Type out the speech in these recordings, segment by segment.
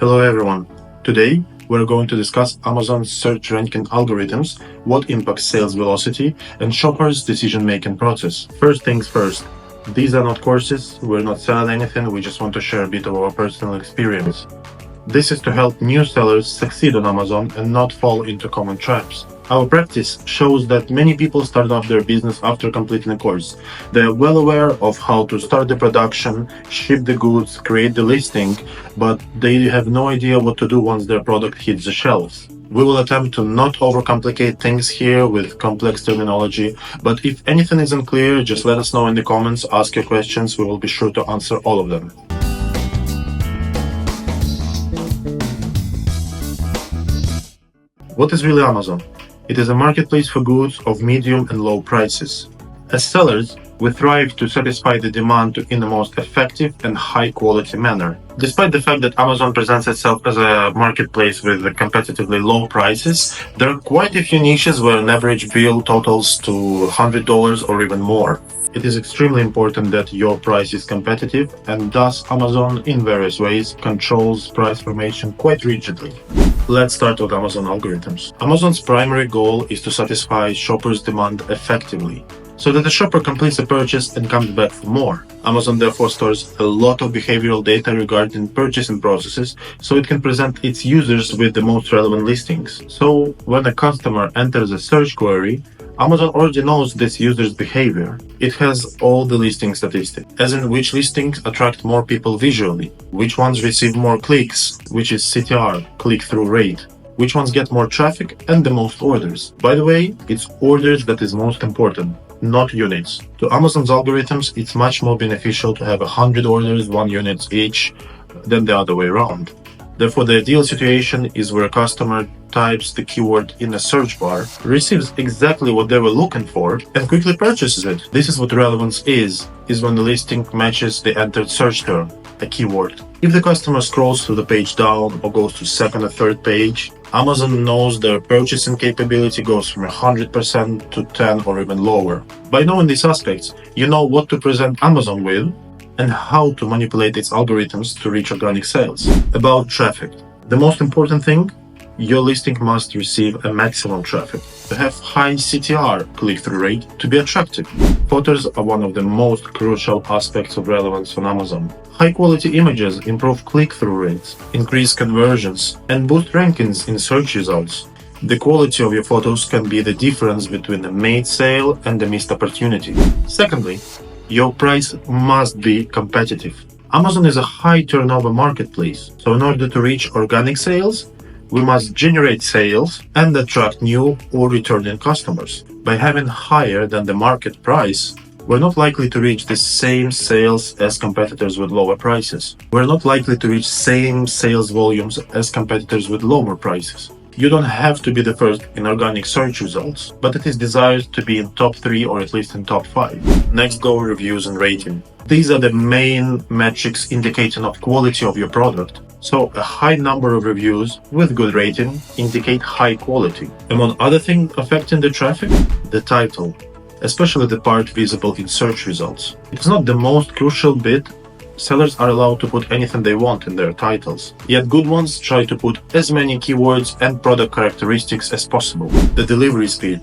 Hello everyone. Today we're going to discuss Amazon's search ranking algorithms, what impacts sales velocity, and shoppers' decision-making process. First things first, these are not courses, we're not selling anything, we just want to share a bit of our personal experience. This is to help new sellers succeed on Amazon and not fall into common traps. Our practice shows that many people start off their business after completing a course. They are well aware of how to start the production, ship the goods, create the listing, but they have no idea what to do once their product hits the shelves. We will attempt to not overcomplicate things here with complex terminology, but if anything isn't clear, just let us know in the comments, ask your questions, we will be sure to answer all of them. What is really Amazon? It is a marketplace for goods of medium and low prices. As sellers, we thrive to satisfy the demand in the most effective and high-quality manner. Despite the fact that Amazon presents itself as a marketplace with competitively low prices, there are quite a few niches where an average bill totals to $100 or even more. It is extremely important that your price is competitive, and thus Amazon, in various ways, controls price formation quite rigidly. Let's start with Amazon algorithms. Amazon's primary goal is to satisfy shoppers' demand effectively, so that the shopper completes a purchase and comes back for more. Amazon therefore stores a lot of behavioral data regarding purchasing processes, so it can present its users with the most relevant listings. So when a customer enters a search query, Amazon already knows this user's behavior. It has all the listing statistics, as in which listings attract more people visually, which ones receive more clicks, which is CTR, click-through rate, which ones get more traffic and the most orders. By the way, it's orders that is most important, not units. To Amazon's algorithms, it's much more beneficial to have 100 orders, 1 unit each, than the other way around. Therefore, the ideal situation is where a customer types the keyword in a search bar, receives exactly what they were looking for, and quickly purchases it. This is what relevance is when the listing matches the entered search term, a keyword. If the customer scrolls through the page down or goes to second or third page, Amazon knows their purchasing capability goes from 100% to 10 or even lower. By knowing these aspects, you know what to present Amazon with, and how to manipulate its algorithms to reach organic sales. About traffic. The most important thing, your listing must receive a maximum traffic. To have high CTR, click-through rate, to be attractive. Photos are one of the most crucial aspects of relevance on Amazon. High-quality images improve click-through rates, increase conversions, and boost rankings in search results. The quality of your photos can be the difference between a made sale and a missed opportunity. Secondly, your price must be competitive. Amazon is a high turnover marketplace, so in order to reach organic sales, we must generate sales and attract new or returning customers. By having higher than the market price, we're not likely to reach the same sales as competitors with lower prices. We're not likely to reach same sales volumes as competitors with lower prices. You don't have to be the first in organic search results, but it is desired to be in top 3 or at least in top 5. Next go reviews and rating. These are the main metrics indicating of quality of your product. So a high number of reviews with good rating indicate high quality. Among other things affecting the traffic, the title, especially the part visible in search results. It's not the most crucial bit. Sellers are allowed to put anything they want in their titles, yet good ones try to put as many keywords and product characteristics as possible. The delivery speed.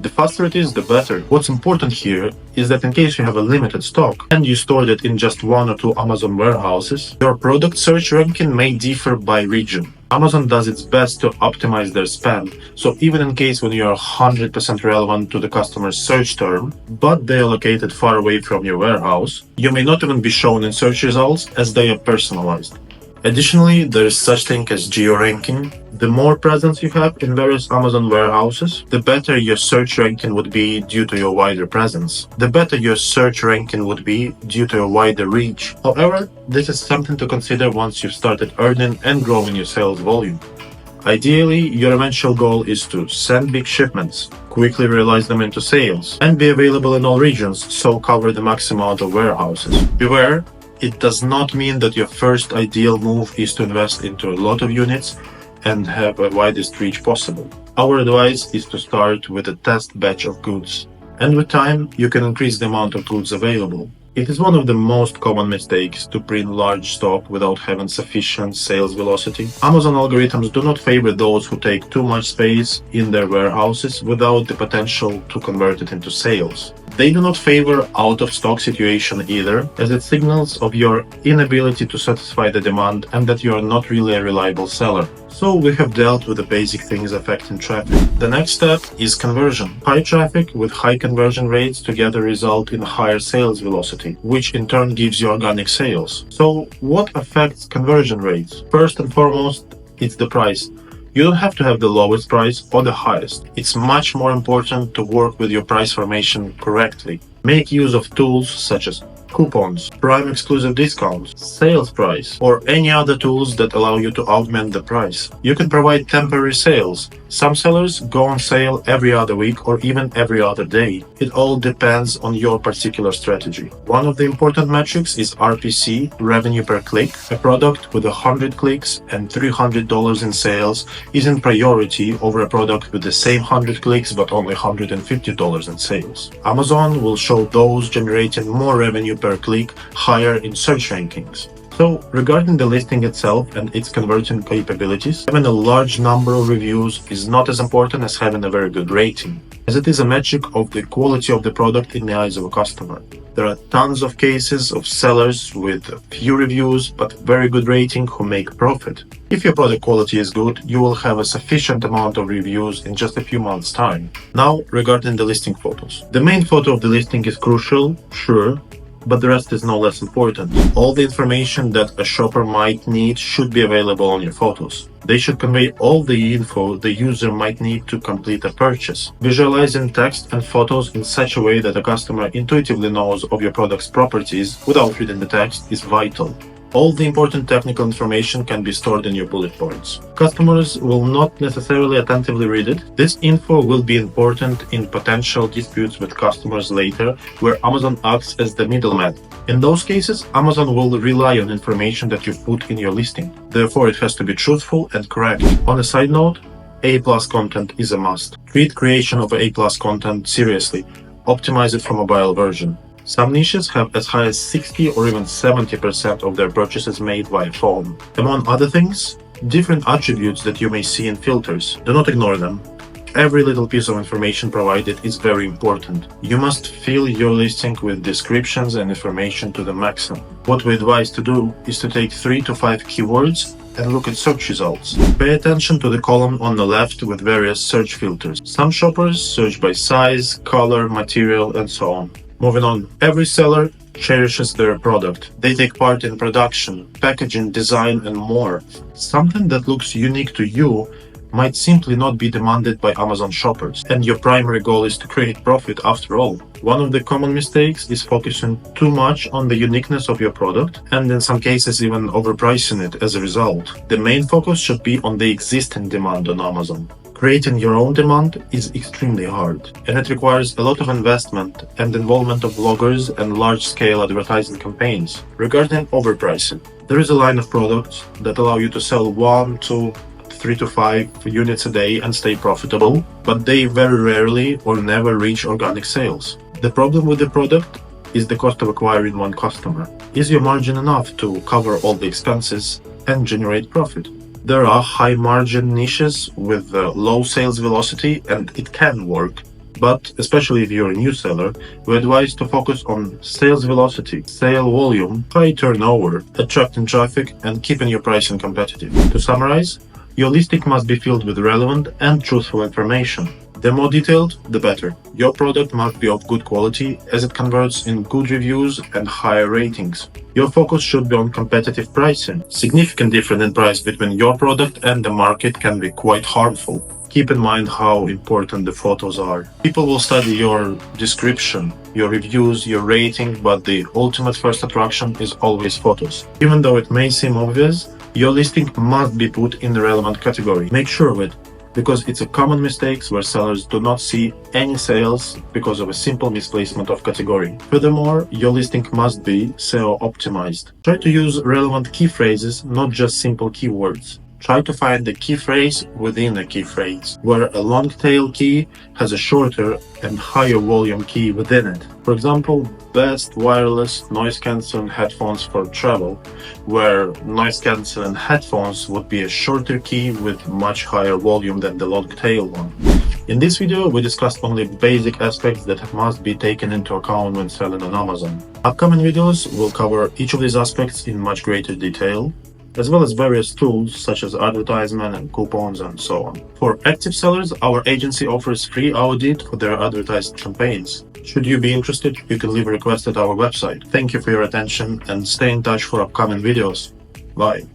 The faster it is, the better. What's important here is that in case you have a limited stock and you stored it in just 1 or 2 Amazon warehouses, your product search ranking may differ by region. Amazon does its best to optimize their spend, so even in case when you are 100% relevant to the customer's search term, but they are located far away from your warehouse, you may not even be shown in search results as they are personalized. Additionally, there is such thing as geo-ranking. The more presence you have in various Amazon warehouses, the better your search ranking would be due to your wider presence. The better your search ranking would be due to a wider reach. However, this is something to consider once you've started earning and growing your sales volume. Ideally, your eventual goal is to send big shipments, quickly realize them into sales, and be available in all regions, so cover the maximum amount of warehouses. Beware, it does not mean that your first ideal move is to invest into a lot of units and have a widest reach possible. Our advice is to start with a test batch of goods, and with time you can increase the amount of goods available. It is one of the most common mistakes to print large stock without having sufficient sales velocity. Amazon algorithms do not favor those who take too much space in their warehouses without the potential to convert it into sales. They do not favor out-of-stock situation either, as it signals of your inability to satisfy the demand and that you are not really a reliable seller. So we have dealt with the basic things affecting traffic. The next step is conversion. High traffic with high conversion rates together result in higher sales velocity, which in turn gives you organic sales. So what affects conversion rates? First and foremost, it's the price. You don't have to have the lowest price or the highest. It's much more important to work with your price formation correctly. Make use of tools such as coupons, Prime exclusive discounts, sales price, or any other tools that allow you to augment the price. You can provide temporary sales. Some sellers go on sale every other week or even every other day. It all depends on your particular strategy. One of the important metrics is RPC, revenue per click. A product with 100 clicks and $300 in sales is in priority over a product with the same 100 clicks but only $150 in sales. Amazon will show those generating more revenue per click higher in search rankings. So, regarding the listing itself and its converting capabilities, having a large number of reviews is not as important as having a very good rating, as it is a metric of the quality of the product in the eyes of a customer. There are tons of cases of sellers with few reviews but very good rating who make profit. If your product quality is good, you will have a sufficient amount of reviews in just a few months' time. Now, regarding the listing photos. The main photo of the listing is crucial, sure, but the rest is no less important. All the information that a shopper might need should be available on your photos. They should convey all the info the user might need to complete a purchase. Visualizing text and photos in such a way that a customer intuitively knows of your product's properties without reading the text is vital. All the important technical information can be stored in your bullet points. Customers will not necessarily attentively read it. This info will be important in potential disputes with customers later, where Amazon acts as the middleman. In those cases, Amazon will rely on information that you put in your listing. Therefore, it has to be truthful and correct. On a side note, A+ content is a must. Treat creation of A+ content seriously. Optimize it for mobile version. Some niches have as high as 60 or even 70% of their purchases made via phone. Among other things, different attributes that you may see in filters. Do not ignore them. Every little piece of information provided is very important. You must fill your listing with descriptions and information to the maximum. What we advise to do is to take 3 to 5 keywords and look at search results. Pay attention to the column on the left with various search filters. Some shoppers search by size, color, material, and so on. Moving on, every seller cherishes their product. They take part in production, packaging, design, and more. Something that looks unique to you might simply not be demanded by Amazon shoppers, and your primary goal is to create profit after all. One of the common mistakes is focusing too much on the uniqueness of your product, and in some cases even overpricing it as a result. The main focus should be on the existing demand on Amazon. Creating your own demand is extremely hard, and it requires a lot of investment and involvement of bloggers and large-scale advertising campaigns. Regarding overpricing, there is a line of products that allow you to sell 1, 2, 3 to 5 units a day and stay profitable, but they very rarely or never reach organic sales. The problem with the product is the cost of acquiring one customer. Is your margin enough to cover all the expenses and generate profit? There are high margin niches with low sales velocity and it can work, but especially if you're a new seller, we advise to focus on sales velocity, sale volume, high turnover, attracting traffic, and keeping your pricing competitive. To summarize, your listing must be filled with relevant and truthful information. The more detailed, the better. Your product must be of good quality as it converts in good reviews and higher ratings. Your focus should be on competitive pricing. Significant difference in price between your product and the market can be quite harmful. Keep in mind how important the photos are. People will study your description, your reviews, your rating, but the ultimate first attraction is always photos. Even though it may seem obvious, your listing must be put in the relevant category. Make sure of it, because it's a common mistake where sellers do not see any sales because of a simple misplacement of category. Furthermore, your listing must be SEO optimized. Try to use relevant key phrases, not just simple keywords. Try to find the key phrase within a key phrase, where a long tail key has a shorter and higher volume key within it. For example, best wireless noise-cancelling headphones for travel, where noise-cancelling headphones would be a shorter key with much higher volume than the long tail one. In this video, we discussed only basic aspects that must be taken into account when selling on Amazon. Upcoming videos will cover each of these aspects in much greater detail, as well as various tools such as advertisement and coupons and so on. For active sellers, our agency offers free audit for their advertised campaigns. Should you be interested, you can leave a request at our website. Thank you for your attention and stay in touch for upcoming videos. Bye.